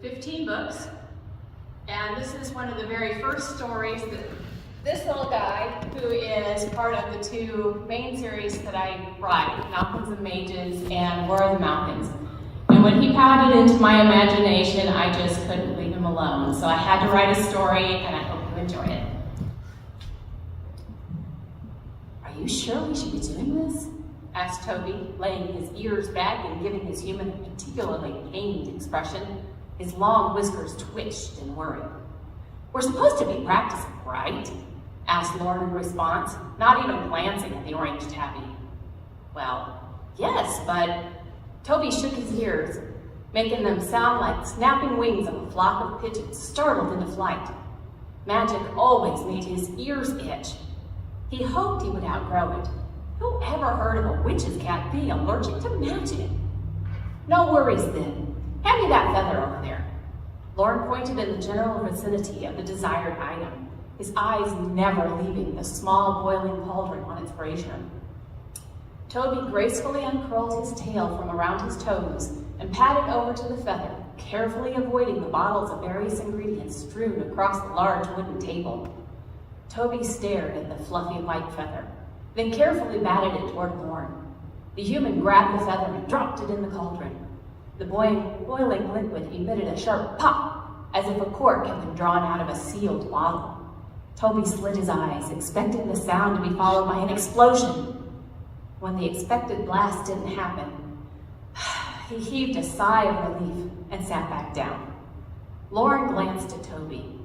15 books, and this is one of the very first stories that this little guy, who is part of the two main series that I write, Mountains of Mages and War of the Mountains. And when he pouted into my imagination, I just couldn't leave him alone. So I had to write a story, and I hope you enjoy it. Are you sure we should be doing this? Asked Toby, laying his ears back and giving his human a particularly pained expression. His long whiskers twitched in worry. We're supposed to be practicing, right? Asked Lauren in response, not even glancing at the orange tabby. Well, yes, but Toby shook his ears, making them sound like snapping wings of a flock of pigeons startled into flight. Magic always made his ears itch. He hoped he would outgrow it. Who ever heard of a witch's cat being allergic to magic? No worries then. Hand me that feather over there. Lauren pointed in the general vicinity of the desired item, his eyes never leaving the small boiling cauldron on its brazier. Toby gracefully uncurled his tail from around his toes and padded over to the feather, carefully avoiding the bottles of various ingredients strewn across the large wooden table. Toby stared at the fluffy white feather, then carefully batted it toward Lauren. The human grabbed the feather and dropped it in the cauldron. The boiling liquid emitted a sharp pop, as if a cork had been drawn out of a sealed bottle. Toby slid his eyes, expecting the sound to be followed by an explosion. When the expected blast didn't happen, he heaved a sigh of relief and sat back down. Lauren glanced at Toby,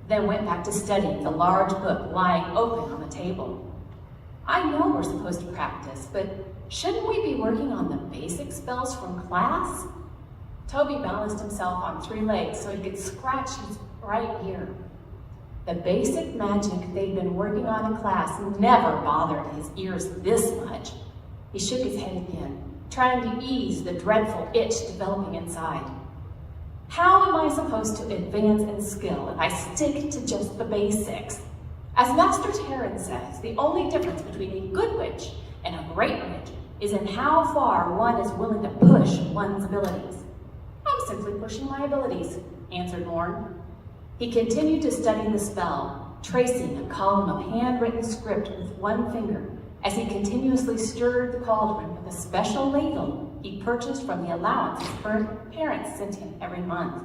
then went back to studying the large book lying open on the table. I know we're supposed to practice, but shouldn't we be working on the basic spells from class? Toby balanced himself on 3 legs so he could scratch his right ear. The basic magic they'd been working on in class never bothered his ears this much. He shook his head again, trying to ease the dreadful itch developing inside. How am I supposed to advance in skill if I stick to just the basics? As Master Terran says, the only difference between a good witch and a great witch is in how far one is willing to push one's abilities. I'm simply pushing my abilities, answered Lauren. He continued to study the spell, tracing a column of handwritten script with one finger as he continuously stirred the cauldron with a special ladle he purchased from the allowance his parents sent him every month.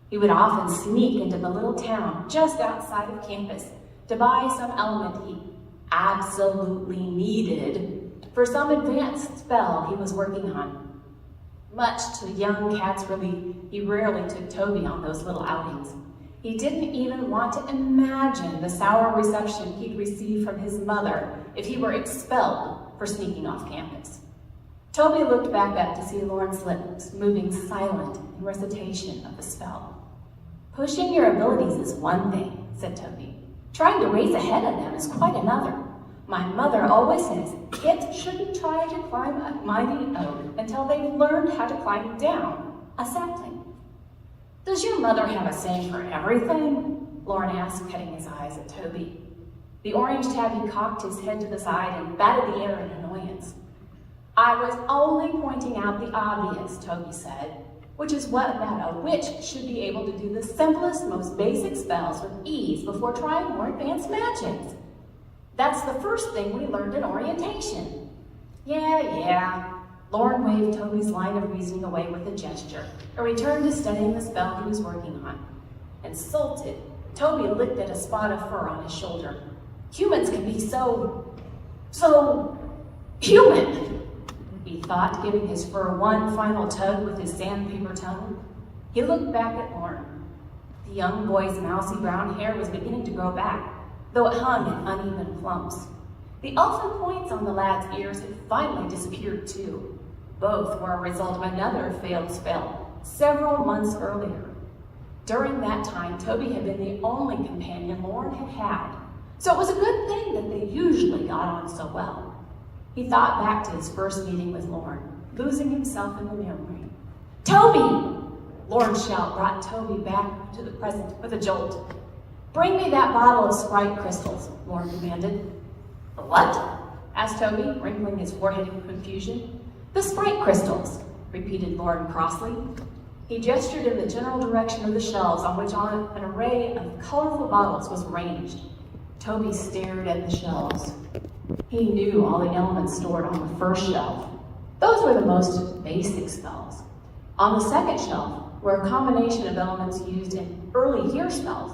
He would often sneak into the little town just outside of campus to buy some element he absolutely needed for some advanced spell he was working on. Much to the young cat's relief, he rarely took Toby on those little outings. He didn't even want to imagine the sour reception he'd receive from his mother if he were expelled for sneaking off campus. Toby looked back up to see Lauren's lips moving silent in recitation of the spell. Pushing your abilities is one thing, said Toby. Trying to race ahead of them is quite another. My mother always says kids shouldn't try to climb a mighty oak until they've learned how to climb down a sapling. Does your mother have a saying for everything? Lauren asked, cutting his eyes at Toby. The orange tabby cocked his head to the side and batted the air in annoyance. I was only pointing out the obvious, Toby said, which is that a witch should be able to do the simplest, most basic spells with ease before trying more advanced magics. That's the first thing we learned in orientation. Yeah. Lauren waved Toby's line of reasoning away with a gesture and returned to studying the spell he was working on. Insulted, Toby licked at a spot of fur on his shoulder. Humans can be so human, he thought, giving his fur one final tug with his sandpaper tongue. He looked back at Lauren. The young boy's mousy brown hair was beginning to grow back, though it hung in uneven clumps. The elfin points on the lad's ears had finally disappeared too. Both were a result of another failed spell several months earlier. During that time, Toby had been the only companion Lauren had had, so it was a good thing that they usually got on so well. He thought back to his first meeting with Lauren, losing himself in the memory. Toby! Lauren's shout brought Toby back to the present with a jolt. Bring me that bottle of Sprite crystals, Lauren demanded. What? Asked Toby, wrinkling his forehead in confusion. The Sprite crystals, repeated Lauren crossly. He gestured in the general direction of the shelves on which an array of colorful bottles was ranged. Toby stared at the shelves. He knew all the elements stored on the first shelf. Those were the most basic spells. On the second shelf were a combination of elements used in early year spells,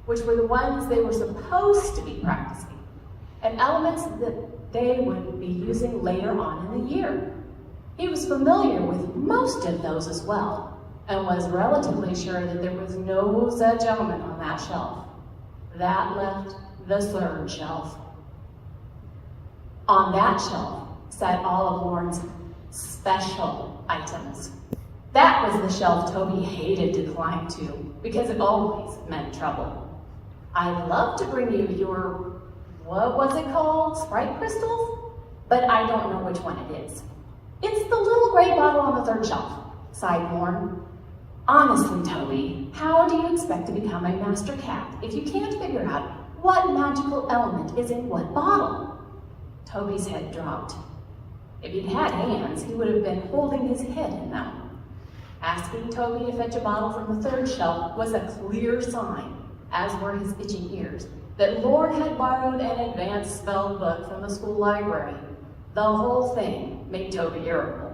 which were the ones they were supposed to be practicing, and elements that they would be using later on in the year. He was familiar with most of those as well, and was relatively sure that there was no such element on that shelf. That left the third shelf. On that shelf sat all of Lauren's special items. That was the shelf Toby hated to climb to, because it always meant trouble. I'd love to bring you your, what was it called, Sprite crystals? But I don't know which one it is. It's the little gray bottle on the third shelf, sighed Lauren. Honestly, Toby, how do you expect to become a master cat if you can't figure out what magical element is in what bottle? Toby's head dropped. If he'd had hands, he would have been holding his head in them. Asking Toby to fetch a bottle from the third shelf was a clear sign, as were his itching ears, that Lauren had borrowed an advanced spell book from the school library. The whole thing made Toby irritable.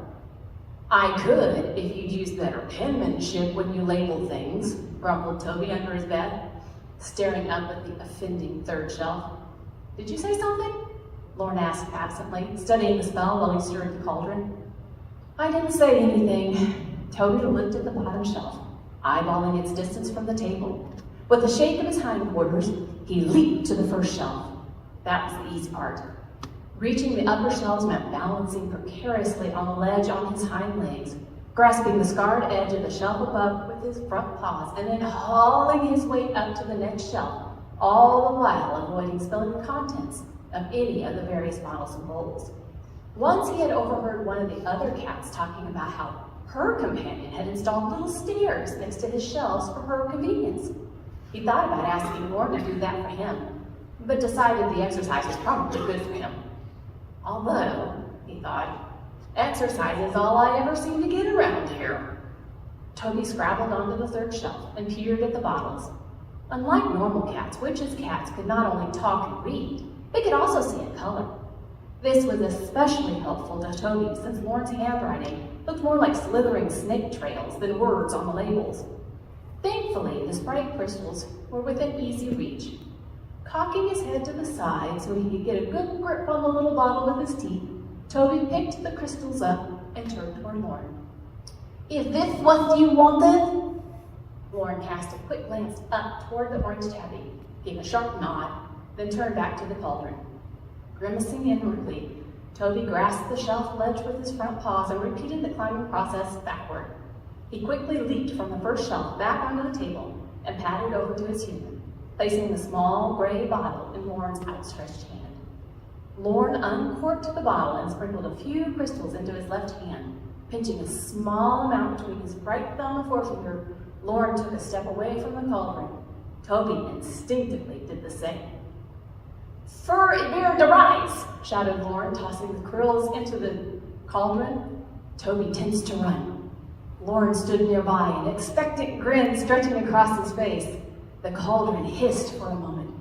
I could, if you'd use better penmanship when you label things, grumbled Toby under his bed, staring up at the offending third shelf. Did you say something? Lauren asked absently, studying the spell while he stirred the cauldron. I didn't say anything. Toby looked at the bottom shelf, eyeballing its distance from the table. With a shake of his hindquarters, he leaped to the first shelf. That was the easy part. Reaching the upper shelves meant balancing precariously on the ledge on his hind legs, grasping the scarred edge of the shelf above with his front paws, and then hauling his weight up to the next shelf, all the while avoiding spilling the contents of any of the various bottles and bowls. Once he had overheard one of the other cats talking about how her companion had installed little stairs next to his shelves for her convenience. He thought about asking Lauren to do that for him, but decided the exercise was probably good for him. Although, he thought, exercise is all I ever seem to get around here. Toby scrabbled onto the third shelf and peered at the bottles. Unlike normal cats, witches' cats could not only talk and read, they could also see in color. This was especially helpful to Toby since Lauren's handwriting looked more like slithering snake trails than words on the labels. Thankfully, the Sprite crystals were within easy reach. Cocking his head to the side so he could get a good grip on the little bottle with his teeth, Toby picked the crystals up and turned toward Lauren. Is this what you wanted? Lauren cast a quick glance up toward the orange tabby, gave a sharp nod, then turned back to the cauldron. Grimacing inwardly, Toby grasped the shelf ledge with his front paws and repeated the climbing process backward. He quickly leaped from the first shelf back onto the table and padded over to his human, placing the small gray bottle in Lauren's outstretched hand. Lauren uncorked the bottle and sprinkled a few crystals into his left hand. Pinching a small amount between his right thumb and forefinger, Lauren took a step away from the cauldron. Toby instinctively did the same. "Fur bear to rise!" shouted Lauren, tossing the quills into the cauldron. Toby tensed to run. Lauren stood nearby, an expectant grin stretching across his face. The cauldron hissed for a moment,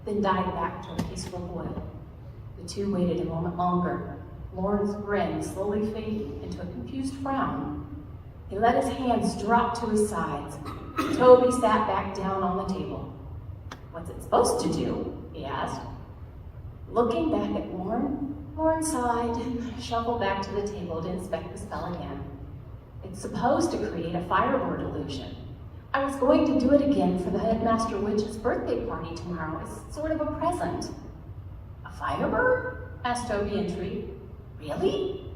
then died back to a peaceful boil. The two waited a moment longer, Lauren's grin slowly fading into a confused frown. He let his hands drop to his sides. Toby sat back down on the table. "What's it supposed to do?" he asked. Looking back at Lauren sighed and shuffled back to the table to inspect the spell again. "It's supposed to create a firebird illusion. I was going to do it again for the headmaster witch's birthday party tomorrow as sort of a present." "A firebird?" asked Toby, intrigued. "Really?"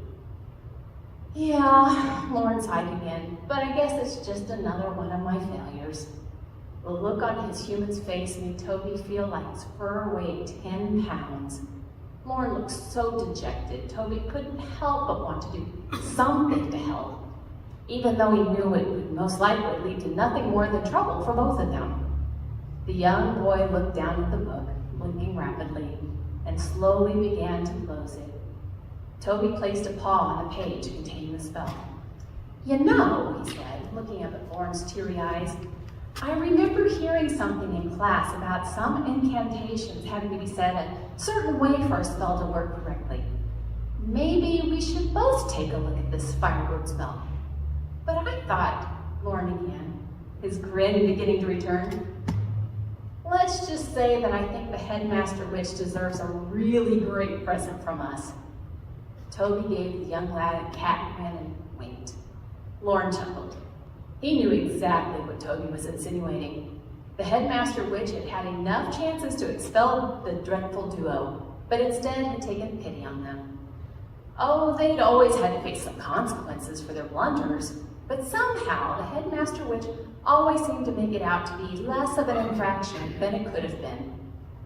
"Yeah," Lauren sighed again, "but I guess it's just another one of my failures." The look on his human's face made Toby feel like his fur weighed 10 pounds. Lauren looked so dejected, Toby couldn't help but want to do something to help, even though he knew it would most likely lead to nothing more than trouble for both of them. The young boy looked down at the book, blinking rapidly, and slowly began to close it. Toby placed a paw on the page containing the spell. "You know," he said, looking up at Lauren's teary eyes. I remember hearing something in class about some incantations having to be said a certain way for a spell to work correctly. Maybe we should both take a look at this firebird spell. But I thought, Lauren began, his grin beginning to return. Let's just say that I think the headmaster witch deserves a really great present from us. Toby gave the young lad a cat grin and winked. Lauren chuckled. He knew exactly what Toby was insinuating. The headmaster witch had had enough chances to expel the dreadful duo, but instead had taken pity on them. Oh, they'd always had to face some consequences for their blunders, but somehow the headmaster witch always seemed to make it out to be less of an infraction than it could have been.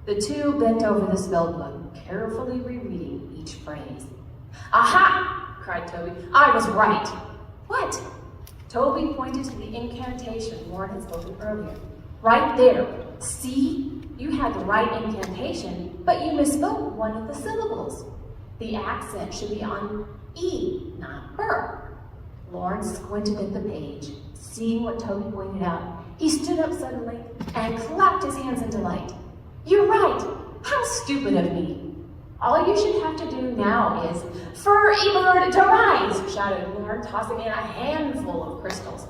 The two bent over the spell book, carefully rereading each phrase. Aha! Cried Toby. I was right. What? Toby pointed to the incantation Lauren had spoken earlier. Right there. See? You had the right incantation, but you misspoke one of the syllables. The accent should be on E, not er. Lauren squinted at the page, seeing what Toby pointed out. He stood up suddenly and clapped his hands in delight. You're right! How stupid of me! All you should have to do now is, for a bird to rise, shouted Lauren, tossing in a handful of crystals.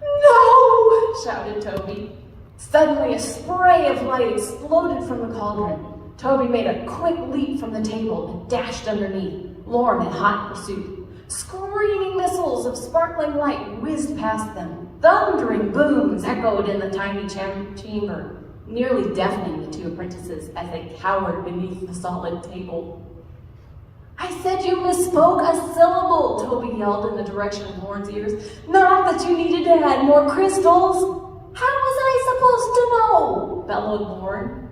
No, shouted Toby. Suddenly a spray of light exploded from the cauldron. Toby made a quick leap from the table and dashed underneath, Lauren in hot pursuit. Screaming missiles of sparkling light whizzed past them. Thundering booms echoed in the tiny chamber, nearly deafening the two apprentices as they cowered beneath the solid table. I said you misspoke a syllable, Toby yelled in the direction of Lauren's ears. Not that you needed to add more crystals. How was I supposed to know? Bellowed Lauren.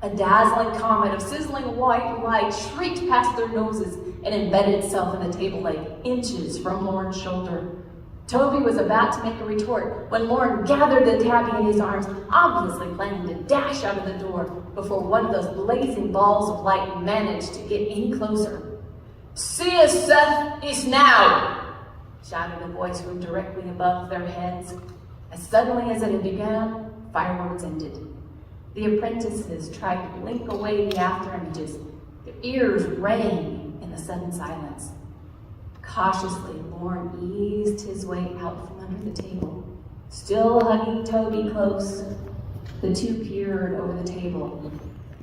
A dazzling comet of sizzling white light shrieked past their noses and embedded itself in the table leg, inches from Lauren's shoulder. Toby was about to make a retort when Lauren gathered the tabby in his arms, obviously planning to dash out of the door before one of those blazing balls of light managed to get any closer. Seest is now, shouted a voice from directly above their heads. As suddenly as it had begun, fireworks ended. The apprentices tried to blink away the after images. Their ears rang in the sudden silence. Cautiously, Lauren eased his way out from under the table. Still hugging Toby close, the two peered over the table,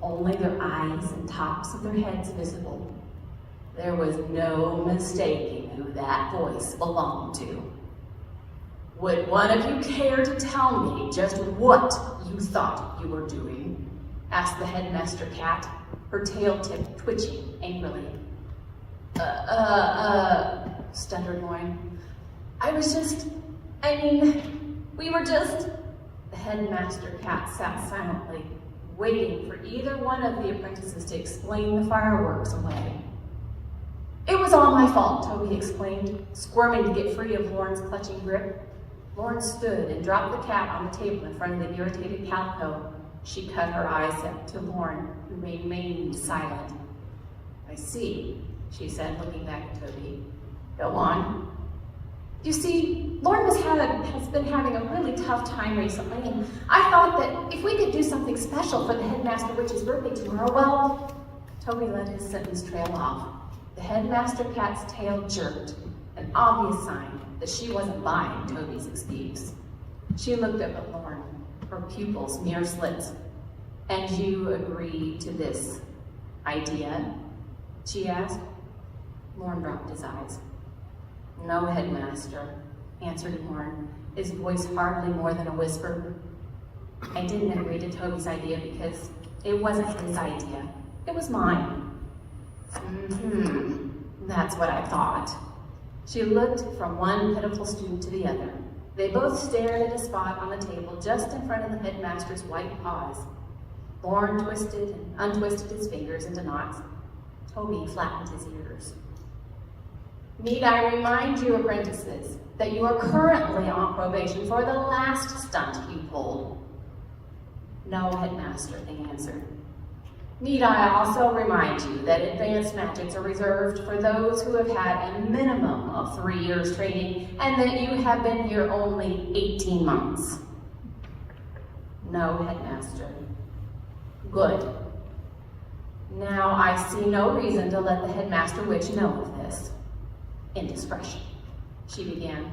only their eyes and tops of their heads visible. There was no mistaking who that voice belonged to. Would one of you care to tell me just what you thought you were doing? Asked the headmaster cat, her tail tip twitching angrily. Stuttered Lauren. We were just... The headmaster cat sat silently, waiting for either one of the apprentices to explain the fireworks away. It was all my fault, Toby explained, squirming to get free of Lauren's clutching grip. Lauren stood and dropped the cat on the table in front of the irritated calico. She cut her eyes up to Lauren, who remained silent. I see, she said, looking back at Toby. Go on. You see, Lauren has been having a really tough time recently, and I thought that if we could do something special for the headmaster witch's birthday tomorrow, well, Toby let his sentence trail off. The headmaster cat's tail jerked, an obvious sign that she wasn't buying Toby's excuse. She looked up at Lauren, her pupils mere slits. And you agree to this idea? She asked. Lauren dropped his eyes. No, headmaster, answered Lauren, his voice hardly more than a whisper. I didn't agree to Toby's idea because it wasn't his idea. It was mine. That's what I thought. She looked from one pitiful student to the other. They both stared at a spot on the table just in front of the headmaster's white paws. Lauren twisted and untwisted his fingers into knots. Toby flattened his ears. Need I remind you, apprentices, that you are currently on probation for the last stunt you pulled? No, headmaster, they answered. Need I also remind you that advanced magics are reserved for those who have had a minimum of 3 years training and that you have been here only 18 months? No, Headmaster. Good. Now I see no reason to let the Headmaster Witch know of this. Indiscretion, she began.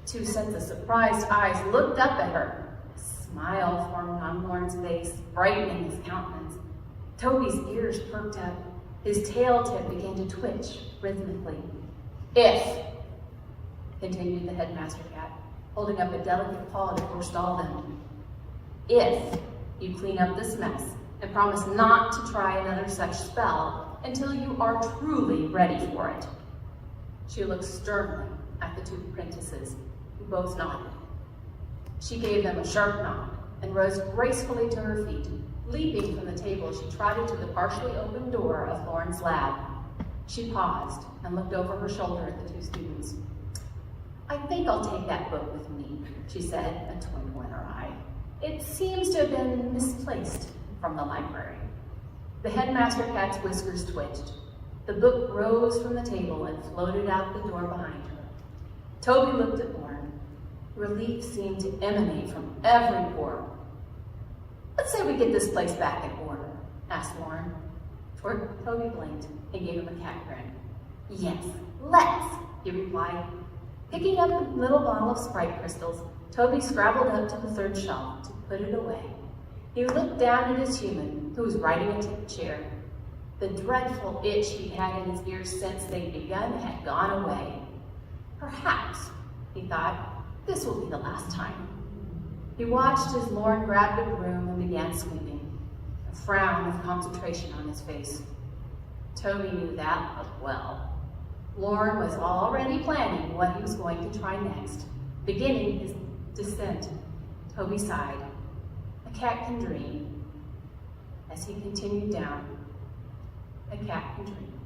2 sets of surprised eyes looked up at her. A smile formed on Lorne's face, brightening his countenance. Toby's ears perked up. His tail tip began to twitch rhythmically. If, continued the Headmaster Cat, holding up a delicate paw to forestall them, if you clean up this mess and promise not to try another such spell until you are truly ready for it. She looked sternly at the 2 apprentices, who both nodded. She gave them a sharp nod and rose gracefully to her feet. Leaping from the table, she trotted to the partially open door of Lorne's lab. She paused and looked over her shoulder at the 2 students. I think I'll take that book with me, she said, a twinkle in her eye. It seems to have been misplaced from the library. The Headmaster Cat's whiskers twitched. The book rose from the table and floated out the door behind her. Toby looked at Lorne. Relief seemed to emanate from every pore. Let's say we get this place back in order, asked Lorne. Toby blinked and gave him a cat grin. Yes, let's, he replied. Picking up a little bottle of Sprite crystals, Toby scrabbled up to the 3rd shelf to put it away. He looked down at his human, who was riding a tip chair. The dreadful itch he'd had in his ears since they'd begun had gone away. Perhaps, he thought, this will be the last time. He watched as Lorne grabbed a broom and began sweeping, a frown of concentration on his face. Toby knew that look well. Lorne was already planning what he was going to try next. Beginning his descent, Toby sighed. A cat can dream. As he continued down, a cat can dream.